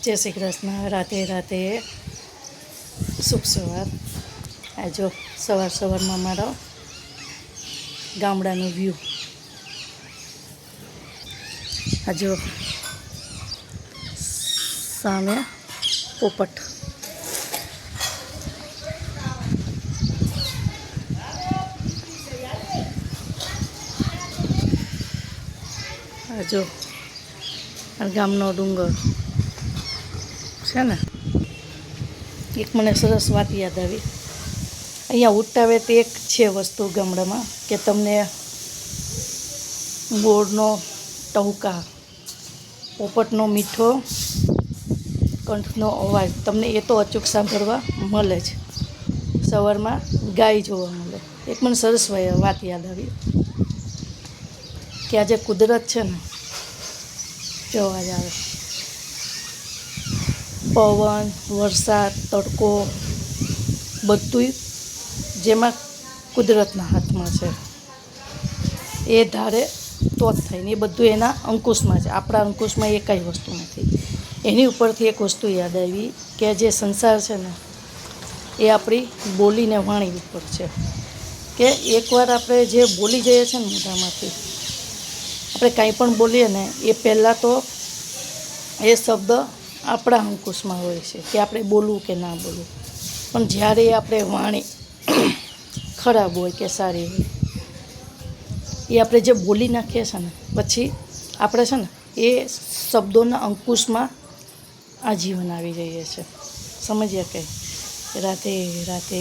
જય શ્રી કૃષ્ણ. રાતે રાતે શુભ સવાર. આ જો સવાર સવારમાં મારો ગામડાનો વ્યૂ. આ જો સામે પોપટ. આ જો આ ગામનો ડુંગર છે ને. એક મને સરસ વાત યાદ આવી. અહીંયા ઉઠાવે તે એક છે વસ્તુ ગામડામાં કે તમને ગોળનો ટહુકા, પોપટનો મીઠો કંઠનો અવાજ તમને એ તો અચૂક સાંભળવા મળે જ. સવારમાં ગાય જોવા મળે. એક મને સરસ વાત યાદ આવી કે આજે કુદરત છે ને જોવા જ આવે. પવન, વરસાદ, તડકો બધુંય જેમાં કુદરતના હાથમાં છે. એ ધારે તો જ થાય ને. એ બધું એના અંકુશમાં છે. આપણા અંકુશમાં એ કાંઈ વસ્તુ નથી. એની ઉપરથી એક વસ્તુ યાદ આવી કે જે સંસાર છે ને એ આપણી બોલીને વાણી ઉપર છે. કે એકવાર આપણે જે બોલી જઈએ છીએ ને મોઢામાંથી, આપણે કાંઈ પણ બોલીએ ને એ પહેલાં તો એ શબ્દ આપણા અંકુશમાં હોય છે કે આપણે બોલવું કે ના બોલવું. પણ જ્યારે આપણે વાણી ખરાબ હોય કે સારી હોય, એ આપણે જે બોલી નાખીએ છીએ ને પછી આપણે છે ને એ શબ્દોના અંકુશમાં આજીવન આવી જઈએ છીએ. સમજ્યા કે રાતે રાતે